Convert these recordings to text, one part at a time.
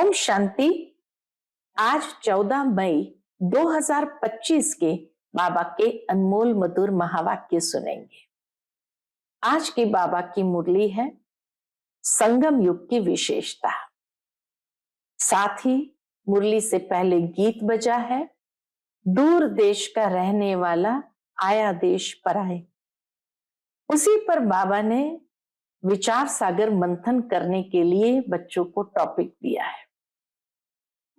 ओम शांति। आज 14 मई 2025 के बाबा के अनमोल मधुर महावाक्य सुनेंगे। आज की बाबा की मुरली है संगम युग की विशेषता। साथ ही मुरली से पहले गीत बजा है दूर देश का रहने वाला आया देश पराए। उसी पर बाबा ने विचार सागर मंथन करने के लिए बच्चों को टॉपिक दिया है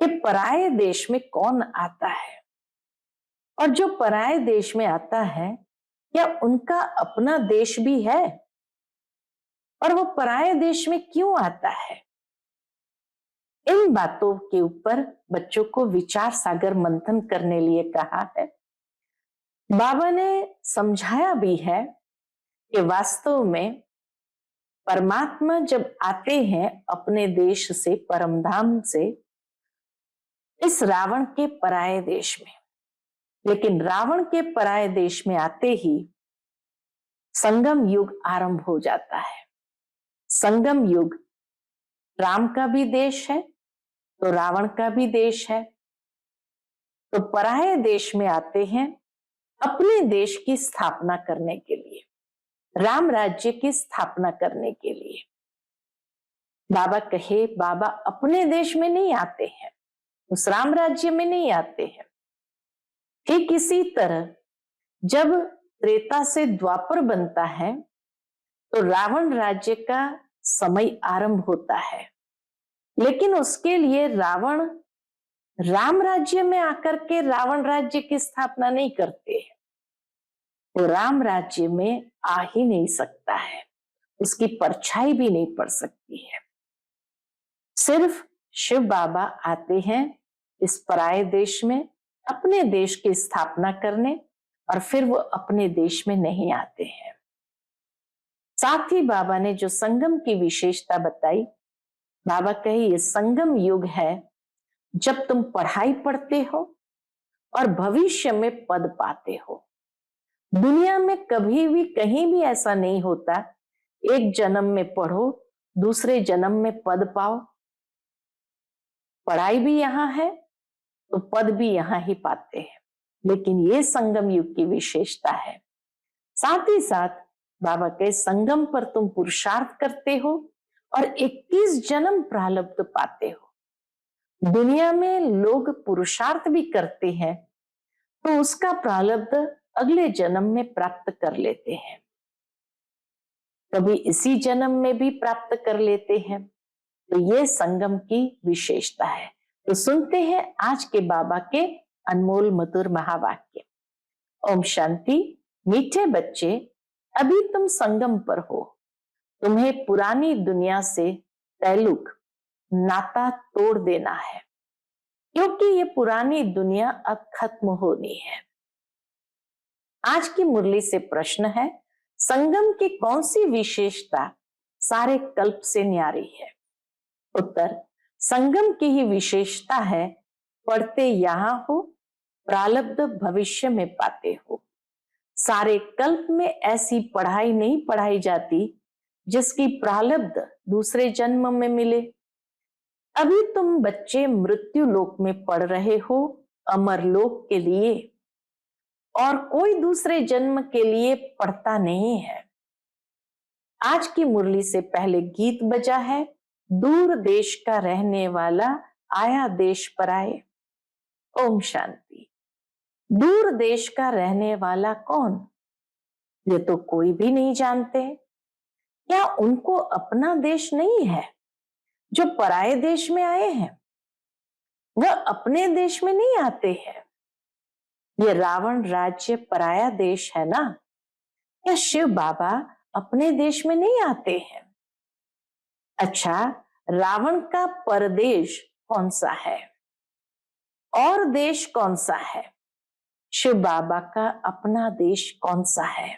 कि पराये देश में कौन आता है, और जो पराये देश में आता है क्या उनका अपना देश भी है, और वो पराये देश में क्यों आता है। इन बातों के ऊपर बच्चों को विचार सागर मंथन करने लिए कहा है। बाबा ने समझाया भी है कि वास्तव में परमात्मा जब आते हैं अपने देश से, परमधाम से, इस रावण के पराये देश में, लेकिन रावण के पराये देश में आते ही संगम युग आरंभ हो जाता है। संगम युग राम का भी देश है तो रावण का भी देश है। तो पराये देश में आते हैं अपने देश की स्थापना करने के लिए, राम राज्य की स्थापना करने के लिए। बाबा कहे बाबा अपने देश में नहीं आते हैं, उस राम राज्य में नहीं आते हैं। ठीक इसी तरह जब त्रेता से द्वापर बनता है तो रावण राज्य का समय आरंभ होता है, लेकिन उसके लिए रावण राम राज्य में आकर के रावण राज्य की स्थापना नहीं करते हैं। वो राम राज्य में आ ही नहीं सकता है, उसकी परछाई भी नहीं पड़ सकती है। सिर्फ शिव बाबा आते हैं इस पराये देश में अपने देश की स्थापना करने, और फिर वो अपने देश में नहीं आते हैं। साथ ही बाबा ने जो संगम की विशेषता बताई, बाबा कहे ये संगम युग है जब तुम पढ़ाई पढ़ते हो और भविष्य में पद पाते हो। दुनिया में कभी भी कहीं भी ऐसा नहीं होता एक जन्म में पढ़ो दूसरे जन्म में पद पाओ। पढ़ाई भी यहां है तो पद भी यहां ही पाते हैं, लेकिन ये संगम युग की विशेषता है। साथ ही साथ बाबा के संगम पर तुम पुरुषार्थ करते हो और 21 जन्म प्रारब्ध पाते हो। दुनिया में लोग पुरुषार्थ भी करते हैं तो उसका प्रारब्ध अगले जन्म में प्राप्त कर लेते हैं, कभी इसी जन्म में भी प्राप्त कर लेते हैं। तो ये संगम की विशेषता है। तो सुनते हैं आज के बाबा के अनमोल मधुर महावाक्य। ओम शांति। मीठे बच्चे, अभी तुम संगम पर हो। तुम्हें पुरानी दुनिया से ताल्लुक, नाता तोड़ देना है, क्योंकि ये पुरानी दुनिया अब खत्म होनी है। आज की मुरली से प्रश्न है, संगम की कौन सी विशेषता सारे कल्प से न्यारी है। उत्तर, संगम की ही विशेषता है पढ़ते यहां हो, प्रारब्ध भविष्य में पाते हो। सारे कल्प में ऐसी पढ़ाई नहीं पढ़ाई जाती जिसकी प्रारब्ध दूसरे जन्म में मिले। अभी तुम बच्चे मृत्यु लोक में पढ़ रहे हो अमर लोक के लिए, और कोई दूसरे जन्म के लिए पढ़ता नहीं है। आज की मुरली से पहले गीत बजा है दूर देश का रहने वाला आया देश पराए। ओम शांति। दूर देश का रहने वाला कौन, ये तो कोई भी नहीं जानते। क्या उनको अपना देश नहीं है? जो पराये देश में आए हैं वह अपने देश में नहीं आते हैं। ये रावण राज्य पराया देश है ना। क्या शिव बाबा अपने देश में नहीं आते हैं? अच्छा, रावण का परदेश कौन सा है और देश कौन सा है? शिव बाबा का अपना देश कौन सा है?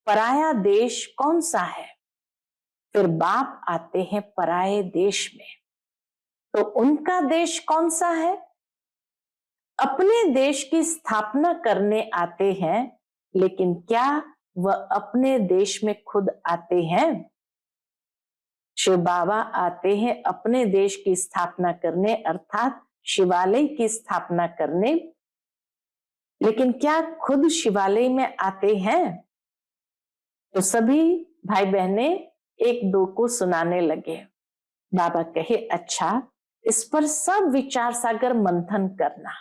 पराया देश कौन सा है? फिर बाप आते हैं पराये देश में, तो उनका देश कौन सा है? अपने देश की स्थापना करने आते हैं, लेकिन क्या वह अपने देश में खुद आते हैं? शिव बाबा आते हैं अपने देश की स्थापना करने, अर्थात शिवालय की स्थापना करने। लेकिन क्या खुद शिवालय में आते हैं? तो सभी भाई बहने एक दो को सुनाने लगे। बाबा कहे, अच्छा, इस पर सब विचार सागर मंथन करना,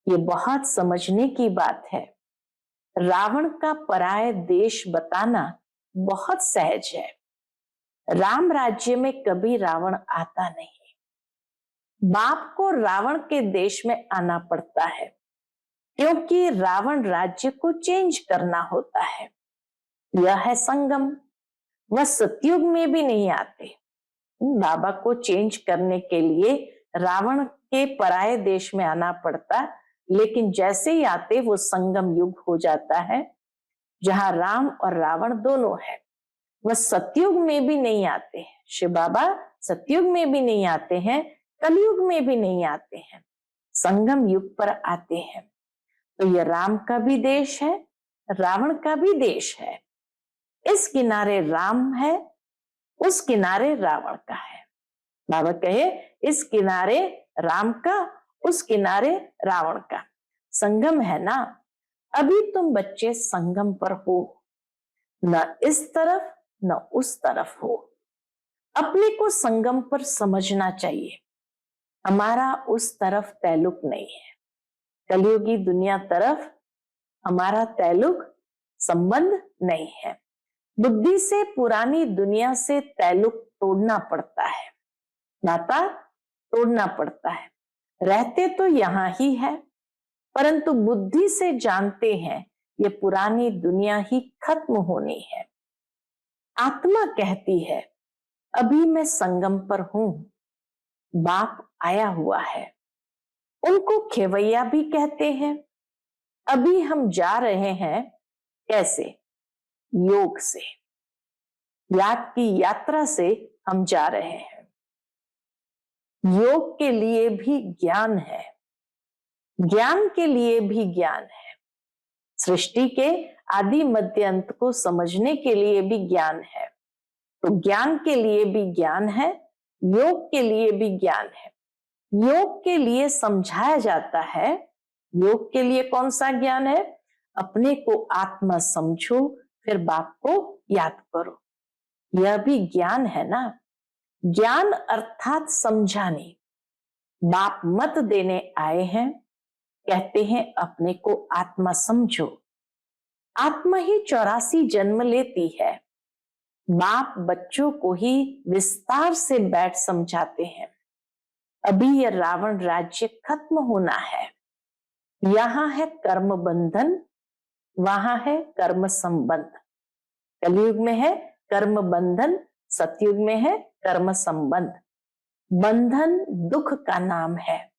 ये बहुत समझने की बात है। रावण का पराय देश बताना बहुत सहज है। राम राज्य में कभी रावण आता नहीं, बाप को रावण के देश में आना पड़ता है, क्योंकि रावण राज्य को चेंज करना होता है। यह है संगम। वह सतयुग में भी नहीं आते। बाबा को चेंज करने के लिए रावण के पराये देश में आना पड़ता, लेकिन जैसे ही आते वो संगम युग हो जाता है, जहां राम और रावण दोनों है। वह सतयुग में भी नहीं आते हैं। शिव बाबा सतयुग में भी नहीं आते हैं, कलयुग में भी नहीं आते हैं, संगम युग पर आते हैं। तो यह राम का भी देश है, रावण का भी देश है। इस किनारे राम है, उस किनारे रावण का है। बाबा कहे, इस किनारे राम का, उस किनारे रावण का संगम है ना। अभी तुम बच्चे संगम पर हो, न इस तरफ न उस तरफ हो। अपने को संगम पर समझना चाहिए। हमारा उस तरफ तैल्लुक नहीं है, कलयुगी दुनिया तरफ हमारा तैल्लुक संबंध नहीं है। बुद्धि से पुरानी दुनिया से तैल्लुक तोड़ना पड़ता है, नाता तोड़ना पड़ता है। रहते तो यहां ही है, परंतु बुद्धि से जानते हैं ये पुरानी दुनिया ही खत्म होनी है। आत्मा कहती है, अभी मैं संगम पर हूं, बाप आया हुआ है। उनको खेवैया भी कहते हैं। अभी हम जा रहे हैं, कैसे? योग से, याद की यात्रा से हम जा रहे हैं। योग के लिए भी ज्ञान है, ज्ञान के लिए भी ज्ञान है। सृष्टि के आदि मध्य अंत को समझने के लिए भी ज्ञान है। तो ज्ञान के लिए भी ज्ञान है, योग के लिए भी ज्ञान है। योग के लिए समझाया जाता है। योग के लिए कौन सा ज्ञान है? अपने को आत्मा समझो, फिर बाप को याद करो। यह भी ज्ञान है ना। ज्ञान अर्थात समझाने। बाप मत देने आए हैं, कहते हैं अपने को आत्मा समझो। आत्मा ही 84 जन्म लेती है। बाप बच्चों को ही विस्तार से बैठ समझाते हैं। अभी यह रावण राज्य खत्म होना है। यहां है कर्म बंधन, वहां है कर्म संबंध। कलयुग में है कर्म बंधन, सतयुग में है कर्म संबंध। बंधन दुख का नाम है,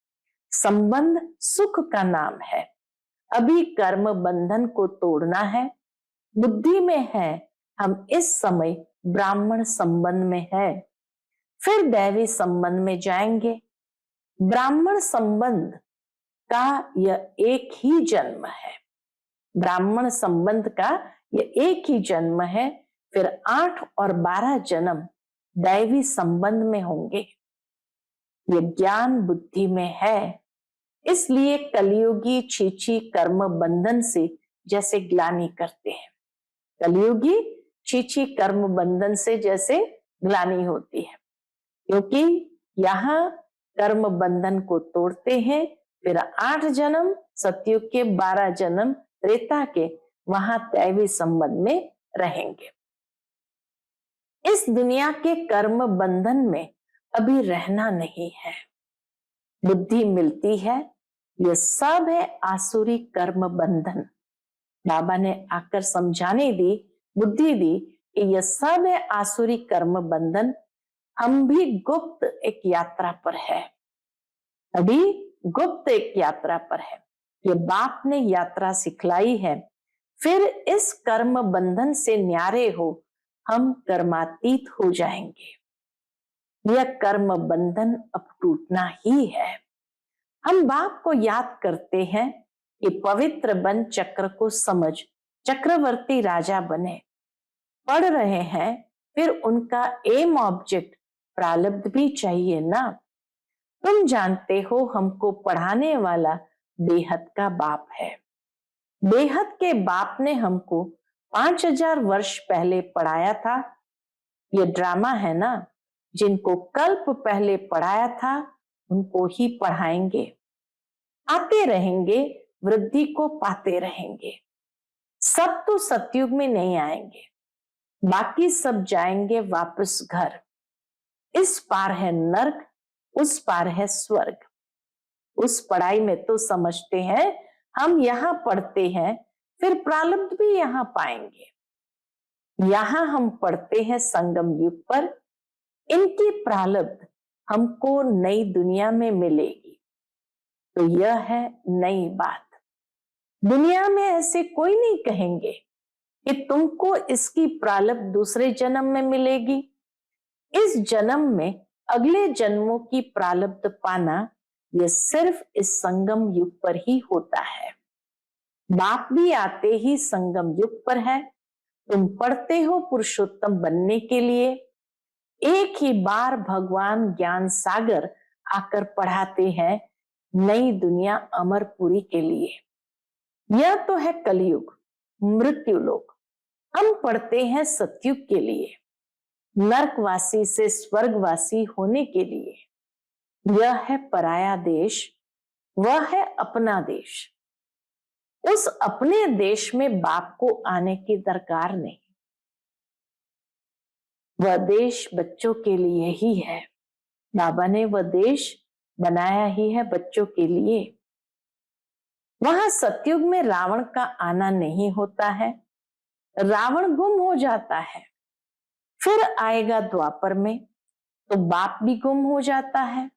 संबंध सुख का नाम है। अभी कर्म बंधन को तोड़ना है। बुद्धि में है हम इस समय ब्राह्मण संबंध में है, फिर दैवी संबंध में जाएंगे। ब्राह्मण संबंध का यह एक ही जन्म है। ब्राह्मण संबंध का यह एक ही जन्म है, फिर 8 और 12 जन्म दैवी संबंध में होंगे। ये ज्ञान बुद्धि में है, इसलिए कलयुगी छीछी कर्म बंधन से जैसे ग्लानि करते हैं। कलयुगी छीछी कर्म बंधन से जैसे ग्लानि होती है, क्योंकि यहाँ कर्म बंधन को तोड़ते हैं, फिर 8 जन्म सतयुग के, 12 जन्म त्रेता के, वहां दैवी संबंध में रहेंगे। इस दुनिया के कर्म बंधन में अभी रहना नहीं है। बुद्धि मिलती है, यह सब है आसुरी कर्म बंधन। बाबा ने आकर समझाने दी, बुद्धि दी कि यह सब है आसुरी कर्म बंधन। हम भी गुप्त एक यात्रा पर है, अभी गुप्त एक यात्रा पर है। ये बाप ने यात्रा सिखलाई है। फिर इस कर्म बंधन से न्यारे हो हम कर्मातीत हो जाएंगे। यह कर्म बंधन अब टूटना ही है। हम बाप को याद करते हैं कि पवित्र बन चक्र को समझ चक्रवर्ती राजा बने। पढ़ रहे हैं फिर उनका एम ऑब्जेक्ट प्रारब्ध भी चाहिए ना। तुम जानते हो हमको पढ़ाने वाला बेहद का बाप है। बेहद के बाप ने हमको 5000 वर्ष पहले पढ़ाया था। ये ड्रामा है ना, जिनको कल्प पहले पढ़ाया था उनको ही पढ़ाएंगे। आते रहेंगे, वृद्धि को पाते रहेंगे। सब तो सतयुग में नहीं आएंगे, बाकी सब जाएंगे वापस घर। इस पार है नर्क, उस पार है स्वर्ग। उस पढ़ाई में तो समझते हैं हम यहाँ पढ़ते हैं, फिर प्रारब्ध भी यहाँ पाएंगे। यहाँ हम पढ़ते हैं संगम युग पर, इनकी प्रारब्ध हमको नई दुनिया में मिलेगी। तो यह है नई बात। दुनिया में ऐसे कोई नहीं कहेंगे कि तुमको इसकी प्रारब्ध दूसरे जन्म में मिलेगी। इस जन्म में अगले जन्मों की प्रारब्ध पाना यह सिर्फ इस संगम युग पर ही होता है। बाप भी आते ही संगम युग पर है। तुम पढ़ते हो पुरुषोत्तम बनने के लिए। एक ही बार भगवान ज्ञान सागर आकर पढ़ाते हैं नई दुनिया अमरपुरी के लिए। यह तो है कलयुग, मृत्यु लोक। हम पढ़ते हैं सतयुग के लिए, नरकवासी से स्वर्गवासी होने के लिए। यह है पराया देश, वह है अपना देश। उस अपने देश में बाप को आने की दरकार नहीं। वह देश बच्चों के लिए ही है। बाबा ने वह देश बनाया ही है बच्चों के लिए। वहां सतयुग में रावण का आना नहीं होता है, रावण गुम हो जाता है। फिर आएगा द्वापर में तो बाप भी गुम हो जाता है।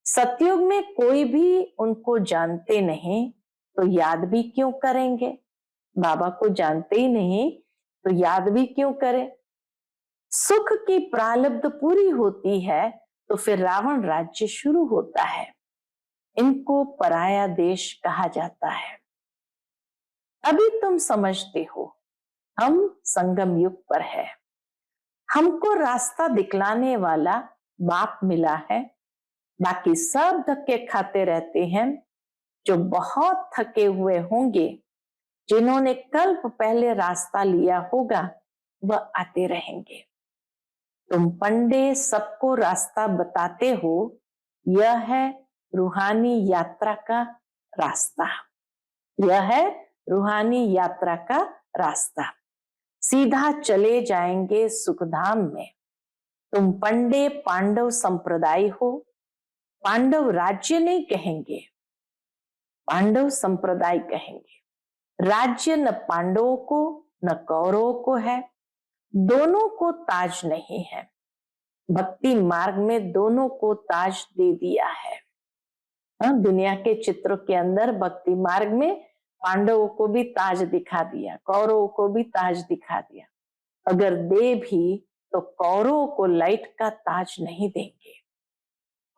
सतयुग में कोई भी उनको जानते नहीं तो याद भी क्यों करेंगे। बाबा को जानते ही नहीं तो याद भी क्यों करें। सुख की प्रारब्ध पूरी होती है तो फिर रावण राज्य शुरू होता है। इनको पराया देश कहा जाता है। अभी तुम समझते हो हम संगम युग पर है। हमको रास्ता दिखलाने वाला बाप मिला है। बाकी सब धक्के खाते रहते हैं। जो बहुत थके हुए होंगे, जिन्होंने कल्प पहले रास्ता लिया होगा, वह आते रहेंगे। तुम पंडे सबको रास्ता बताते हो। यह है रूहानी यात्रा का रास्ता। यह है रूहानी यात्रा का रास्ता। सीधा चले जाएंगे सुखधाम में। तुम पंडे पांडव संप्रदाय हो। पांडव राज्य नहीं कहेंगे, पांडव संप्रदाय कहेंगे। राज्य न पांडवों को न कौरवों को है। दोनों को ताज नहीं है। भक्ति मार्ग में दोनों को ताज दे दिया है। दुनिया के चित्रों के अंदर भक्ति मार्ग में पांडवों को भी ताज दिखा दिया, कौरवों को भी ताज दिखा दिया। अगर दे भी तो कौरवों को लाइट का ताज नहीं देंगे,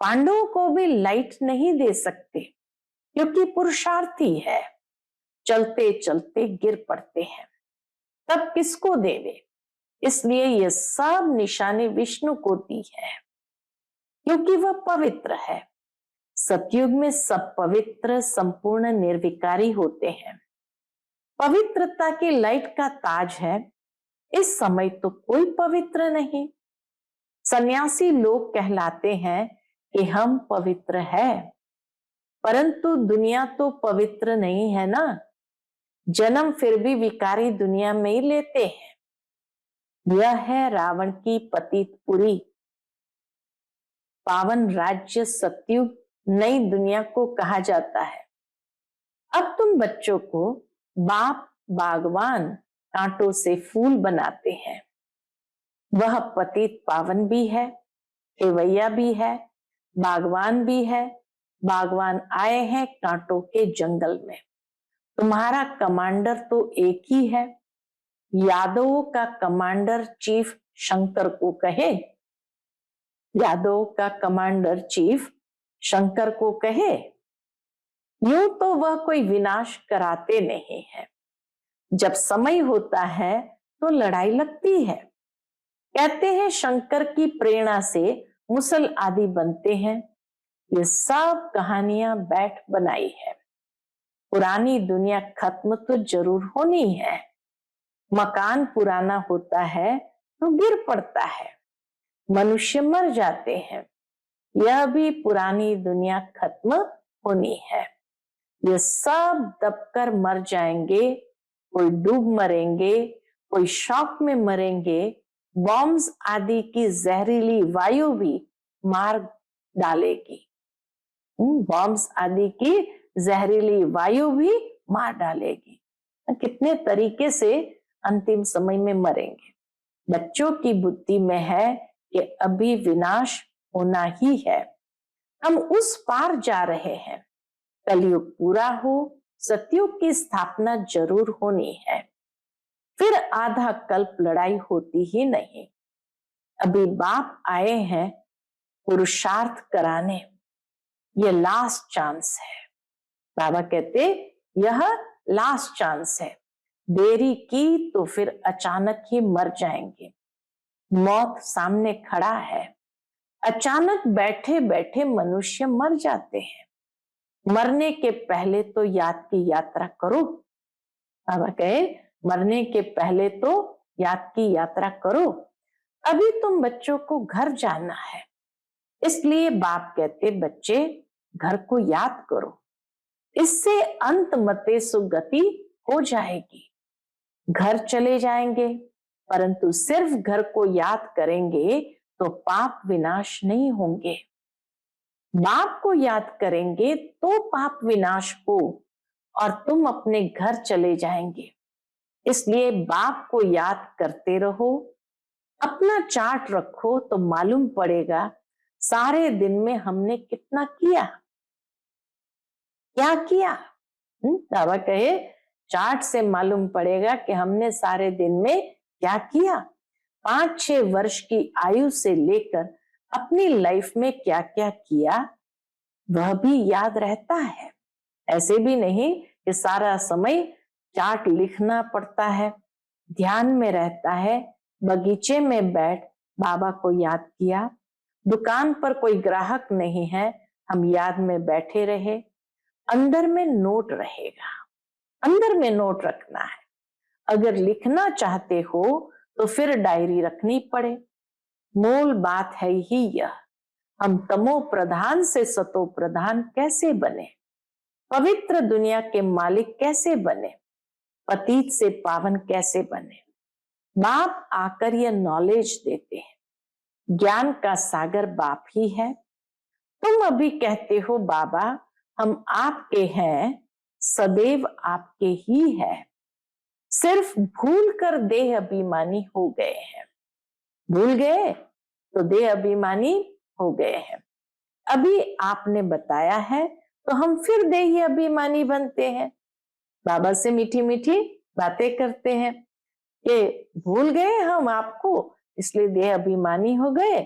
पांडवों को भी लाइट नहीं दे सकते, क्योंकि पुरुषार्थी है। चलते चलते गिर पड़ते हैं, तब किसको देवे। इसलिए ये सब निशानी विष्णु को दी है, क्योंकि वह पवित्र है। सतयुग में सब पवित्र संपूर्ण निर्विकारी होते हैं। पवित्रता की लाइट का ताज है। इस समय तो कोई पवित्र नहीं। सन्यासी लोग कहलाते हैं कि हम पवित्र है, परंतु दुनिया तो पवित्र नहीं है ना। जन्म फिर भी विकारी दुनिया में ही लेते हैं। यह है रावण की पतितपुरी। पावन राज्य सतयुग नई दुनिया को कहा जाता है। अब तुम बच्चों को बाप बागवान कांटों से फूल बनाते हैं। वह पतित पावन भी है, खेवैया भी है, बागवान भी है। बागवान आए हैं कांटों के जंगल में। तुम्हारा कमांडर तो एक ही है। यादवों का कमांडर चीफ शंकर को कहे, यादव का कमांडर चीफ शंकर को कहे, यूं तो वह कोई विनाश कराते नहीं है। जब समय होता है तो लड़ाई लगती है। कहते हैं शंकर की प्रेरणा से मुसल आदि बनते हैं। ये सब कहानियां बैठ बनाई है। पुरानी दुनिया खत्म तो जरूर होनी है। मकान पुराना होता है तो गिर पड़ता है, मनुष्य मर जाते हैं। यह भी पुरानी दुनिया खत्म होनी है। ये सब दबकर मर जाएंगे, कोई डूब मरेंगे, कोई शॉक में मरेंगे। बॉम्ब्स आदि की जहरीली वायु भी मार डालेगी। बॉम्ब्स आदि की जहरीली वायु भी मार डालेगी। कितने तरीके से अंतिम समय में मरेंगे। बच्चों की बुद्धि में है कि अभी विनाश होना ही है। हम उस पार जा रहे हैं। कलयुग पूरा हो, सतयुग की स्थापना जरूर होनी है। फिर आधा कल्प लड़ाई होती ही नहीं। अभी बाप आए हैं पुरुषार्थ कराने। ये लास्ट चांस है। बाबा कहते यह लास्ट चांस है। देरी की तो फिर अचानक ही मर जाएंगे। मौत सामने खड़ा है। अचानक बैठे बैठे मनुष्य मर जाते हैं। मरने के पहले तो याद की यात्रा करो। बाबा कहे मरने के पहले तो याद की यात्रा करो। अभी तुम बच्चों को घर जाना है, इसलिए बाप कहते बच्चे घर को याद करो। इससे अंत मते सुगति हो जाएगी। घर चले जाएंगे, परंतु सिर्फ घर को याद करेंगे तो पाप विनाश नहीं होंगे। बाप को याद करेंगे तो पाप विनाश हो और तुम अपने घर चले जाएंगे। इसलिए बाप को याद करते रहो। अपना चार्ट रखो तो मालूम पड़ेगा सारे दिन में हमने कितना किया, क्या किया। बाबा कहे चार्ट से मालूम पड़ेगा कि हमने सारे दिन में क्या किया। 5-6 वर्ष की आयु से लेकर अपनी लाइफ में क्या क्या किया वह भी याद रहता है। ऐसे भी नहीं कि सारा समय चार्ट लिखना पड़ता है। ध्यान में रहता है। बगीचे में बैठ बाबा को याद किया। दुकान पर कोई ग्राहक नहीं है, हम याद में बैठे रहे। अंदर में नोट रहेगा। अंदर में नोट रखना है। अगर लिखना चाहते हो तो फिर डायरी रखनी पड़े। मूल बात है ही यह, हम तमो प्रधान से सतो प्रधान कैसे बने, पवित्र दुनिया के मालिक कैसे बने, पतित से पावन कैसे बने। बाप आकर यह नॉलेज देते हैं। ज्ञान का सागर बाप ही है। तुम अभी कहते हो बाबा हम आपके हैं, सदैव आपके ही है। सिर्फ भूल कर देह अभिमानी हो गए हैं। भूल गए तो देह अभिमानी हो गए हैं। अभी आपने बताया है तो हम फिर देही अभिमानी बनते हैं। बाबा से मीठी मीठी बातें करते हैं कि भूल गए हम आपको, इसलिए देह अभिमानी हो गए।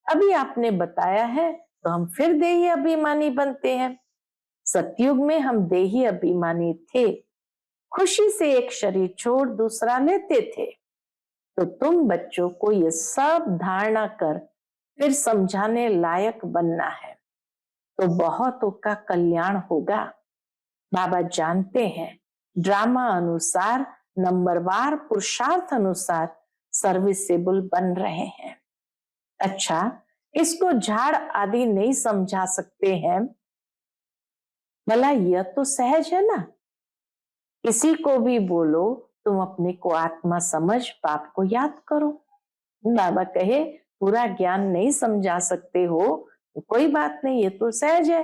अभी आपने बताया है तो हम फिर देही अभिमानी बनते हैं। सतयुग में हम देही अभिमानी थे, खुशी से एक शरीर छोड़ दूसरा लेते थे। तो तुम बच्चों को ये सब धारणा कर फिर समझाने लायक बनना है, तो बहुतों का कल्याण होगा। बाबा जानते हैं ड्रामा अनुसार, नंबरवार पुरुषार्थ अनुसार सर्विसेबल बन रहे हैं। अच्छा, इसको झाड़ आदि नहीं समझा सकते हैं, भला यह तो सहज है ना। किसी को भी बोलो तुम अपने को आत्मा समझ बाप को याद करो। बाबा कहे पूरा ज्ञान नहीं समझा सकते हो तो कोई बात नहीं, ये तो सहज है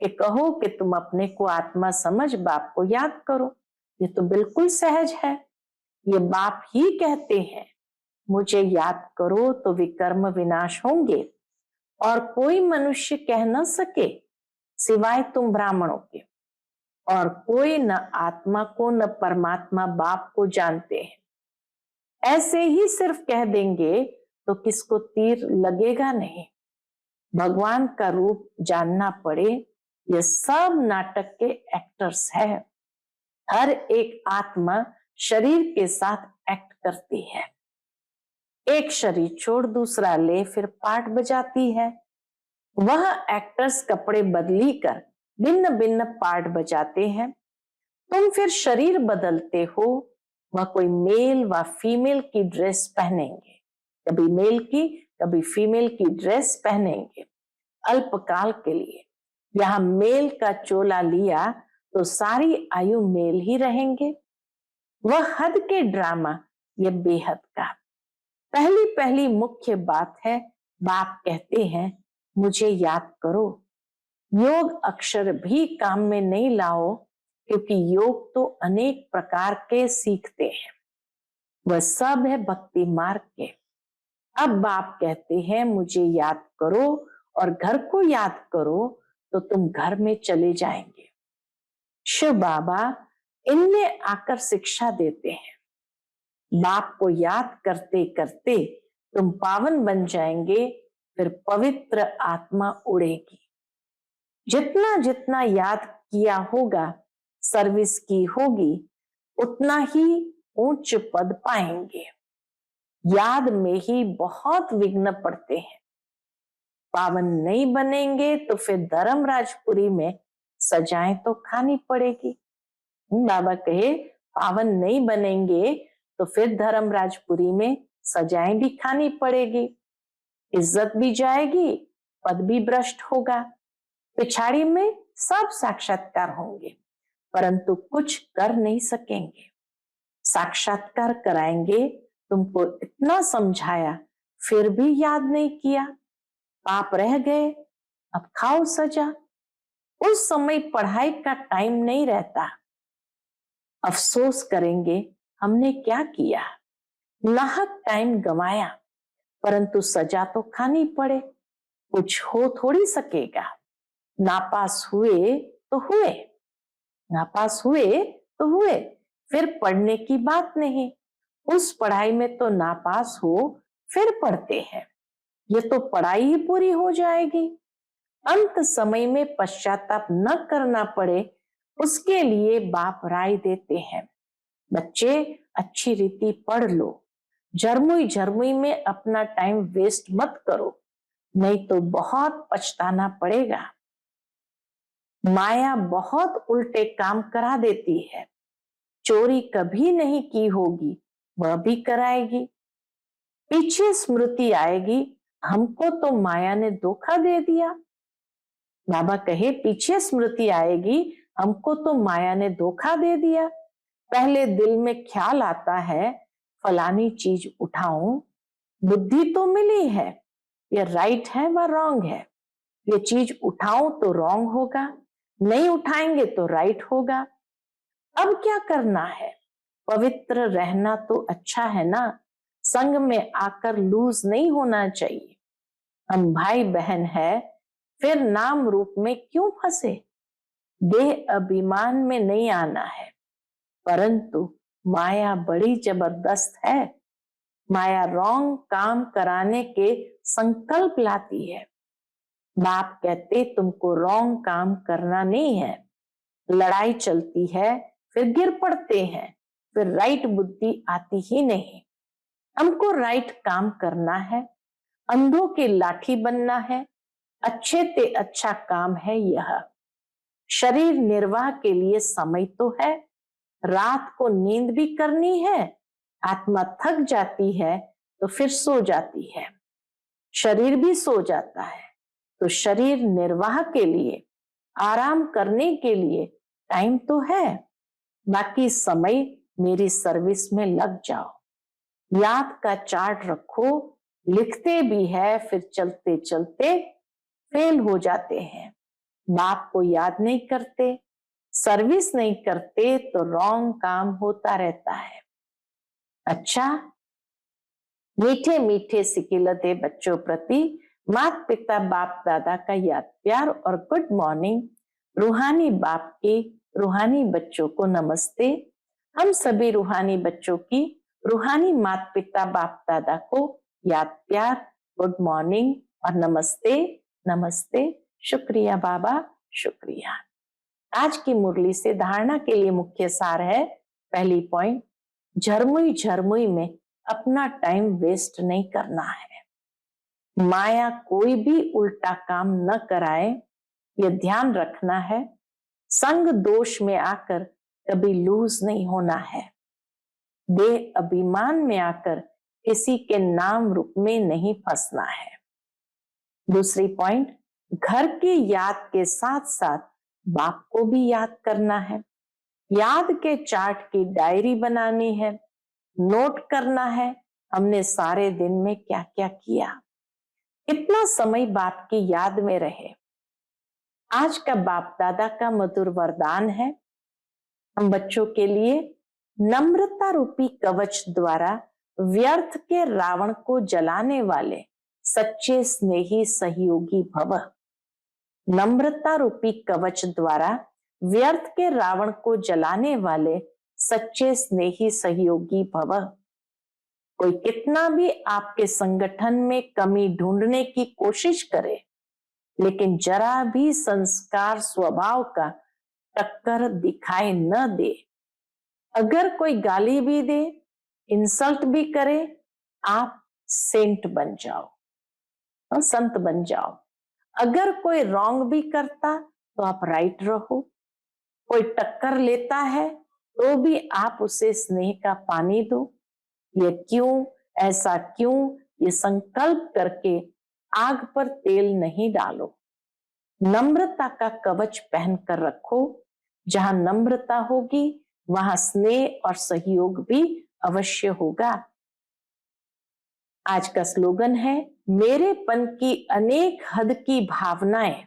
कि कहो कि तुम अपने को आत्मा समझ बाप को याद करो। ये तो बिल्कुल सहज है। ये बाप ही कहते हैं मुझे याद करो तो विकर्म विनाश होंगे। और कोई मनुष्य कह न सके सिवाय तुम ब्राह्मणों के, और कोई न आत्मा को न परमात्मा बाप को जानते हैं। ऐसे ही सिर्फ कह देंगे तो किसको तीर लगेगा नहीं। भगवान का रूप जानना पड़े। ये सब नाटक के एक्टर्स है। हर एक आत्मा शरीर के साथ एक्ट करती है। एक शरीर छोड़ दूसरा ले फिर पार्ट बजाती है। वह एक्टर्स कपड़े बदली कर भिन्न भिन्न पार्ट बजाते हैं। तुम फिर शरीर बदलते हो, वह कोई मेल व फीमेल की ड्रेस पहनेंगे, कभी मेल की कभी फीमेल की ड्रेस पहनेंगे अल्पकाल के लिए। यहाँ मेल का चोला लिया तो सारी आयु मेल ही रहेंगे। वह हद के ड्रामा, ये बेहद का। पहली पहली मुख्य बात है, बाप कहते हैं मुझे याद करो। योग अक्षर भी काम में नहीं लाओ, क्योंकि योग तो अनेक प्रकार के सीखते हैं, वह सब है भक्ति मार्ग के। अब बाप कहते हैं मुझे याद करो और घर को याद करो, तो तुम घर में चले जाएंगे। शिव बाबा इनमें आकर शिक्षा देते हैं। बाप को याद करते करते तुम पावन बन जाएंगे, फिर पवित्र आत्मा उड़ेगी। जितना जितना याद किया होगा, सर्विस की होगी, उतना ही उच्च पद पाएंगे। याद में ही बहुत विघ्न पड़ते हैं। पावन नहीं बनेंगे तो फिर धर्मराजपुरी में सजाएं तो खानी पड़ेगी। बाबा कहे पावन नहीं बनेंगे तो फिर धर्मराजपुरी में सजाएं भी खानी पड़ेगी, इज्जत भी जाएगी, पद भी भ्रष्ट होगा, पिछाड़ी में सब साक्षात्कार होंगे, परंतु कुछ कर नहीं सकेंगे। साक्षात्कार कराएंगे, तुमको इतना समझाया फिर भी याद नहीं किया, पाप रह गए, अब खाओ सजा। उस समय पढ़ाई का टाइम नहीं रहता, अफसोस करेंगे हमने क्या किया, नाहक टाइम गंवाया, परंतु सजा तो खानी पड़े, कुछ हो थोड़ी सकेगा। नापास हुए तो हुए, नापास हुए तो हुए, फिर पढ़ने की बात नहीं। उस पढ़ाई में तो नापास हो फिर पढ़ते हैं, ये तो पढ़ाई ही पूरी हो जाएगी। अंत समय में पश्चाताप न करना पड़े, उसके लिए बाप राय देते हैं। बच्चे अच्छी रीति पढ़ लो, झरमुई झरमुई में अपना टाइम वेस्ट मत करो, नहीं तो बहुत पछताना पड़ेगा। माया बहुत उल्टे काम करा देती है, चोरी कभी नहीं की होगी वह भी कराएगी। पीछे स्मृति आएगी, हमको तो माया ने धोखा दे दिया। बाबा कहे पीछे स्मृति आएगी, हमको तो माया ने धोखा दे दिया। पहले दिल में ख्याल आता है फलानी चीज उठाऊं, बुद्धि तो मिली है, ये राइट है व रॉन्ग है, ये चीज उठाऊं तो रॉन्ग होगा, नहीं उठाएंगे तो राइट होगा। अब क्या करना है, पवित्र रहना तो अच्छा है ना, संग में आकर लूज नहीं होना चाहिए। हम भाई बहन है, फिर नाम रूप में क्यों फंसे, देह अभिमान में नहीं आना है। परंतु माया बड़ी जबरदस्त है, माया रॉन्ग काम कराने के संकल्प लाती है। बाप कहते तुमको रॉन्ग काम करना नहीं है, लड़ाई चलती है, फिर गिर पड़ते हैं, फिर राइट बुद्धि आती ही नहीं। हमको राइट काम करना है, अंधों की लाठी बनना है, अच्छे ते अच्छा काम है यह। शरीर निर्वाह के लिए समय तो है, रात को नींद भी करनी है, आत्मा थक जाती है तो फिर सो जाती है, शरीर भी सो जाता है, तो शरीर निर्वाह के लिए, आराम करने के लिए टाइम तो है, बाकी समय मेरी सर्विस में लग जाओ। याद का चार्ट रखो, लिखते भी है, फिर चलते चलते फेल हो जाते हैं। बाप को याद नहीं करते, सर्विस नहीं करते, तो रॉन्ग काम होता रहता है। अच्छा, मीठे मीठे सिकिलते बच्चों प्रति माता पिता बाप दादा का याद प्यार और गुड मॉर्निंग। रूहानी बाप के रूहानी बच्चों को नमस्ते। हम सभी रूहानी बच्चों की रूहानी माता पिता बाप दादा को याद प्यार, गुड मॉर्निंग और नमस्ते नमस्ते। शुक्रिया बाबा, शुक्रिया। आज की मुरली से धारणा के लिए मुख्य सार है, पहली पॉइंट, झरमुई झरमुई में अपना टाइम वेस्ट नहीं करना है। माया कोई भी उल्टा काम न कराए, यह ध्यान रखना है। संग दोष में आकर कभी लूज नहीं होना है। देह अभिमान में आकर किसी के नाम रूप में नहीं फंसना है। दूसरी पॉइंट, घर की याद के साथ साथ बाप को भी याद करना है। याद के चार्ट की डायरी बनानी है। नोट करना है हमने सारे दिन में क्या क्या किया, कितना समय बाप की याद में रहे। आज का बाप दादा का मधुर वरदान है, हम बच्चों के लिए नम्रता रूपी कवच द्वारा व्यर्थ के रावण को जलाने वाले सच्चे स्नेही सहयोगी भव। नम्रता रूपी कवच द्वारा व्यर्थ के रावण को जलाने वाले सच्चे स्नेही सहयोगी भव। कोई कितना भी आपके संगठन में कमी ढूंढने की कोशिश करे, लेकिन जरा भी संस्कार स्वभाव का टक्कर दिखाई न दे। अगर कोई गाली भी दे, इंसल्ट भी करे, आप सेंट बन जाओ, संत बन जाओ। अगर कोई रॉन्ग भी करता तो आप राइट रहो। कोई टक्कर लेता है तो भी आप उसे स्नेह का पानी दो। ये क्यों, ऐसा क्यों, ये संकल्प करके आग पर तेल नहीं डालो। नम्रता का कवच पहनकर रखो। जहां नम्रता होगी वहां स्नेह और सहयोग भी अवश्य होगा। आज का स्लोगन है, मेरेपन की अनेक हद की भावनाएं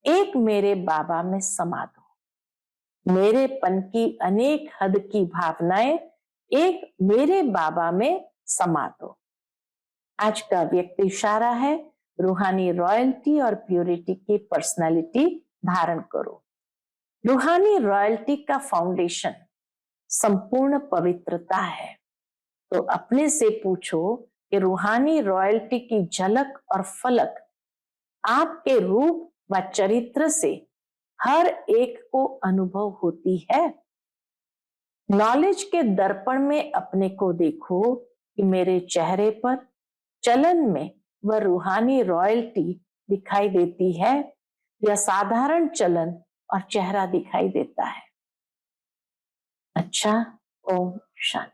एक मेरे बाबा में समा दो। मेरेपन की अनेक हद की भावनाएं एक मेरे बाबा में समा दो। आज का व्यक्ति इशारा है, रूहानी रॉयल्टी और प्योरिटी की पर्सनालिटी धारण करो। रूहानी रॉयल्टी का फाउंडेशन संपूर्ण पवित्रता है। तो अपने से पूछो कि रूहानी रॉयल्टी की झलक और फलक आपके रूप व चरित्र से हर एक को अनुभव होती है। नॉलेज के दर्पण में अपने को देखो कि मेरे चेहरे पर, चलन में वह रूहानी रॉयल्टी दिखाई देती है या साधारण चलन और चेहरा दिखाई देता है। अच्छा, ओम शांति।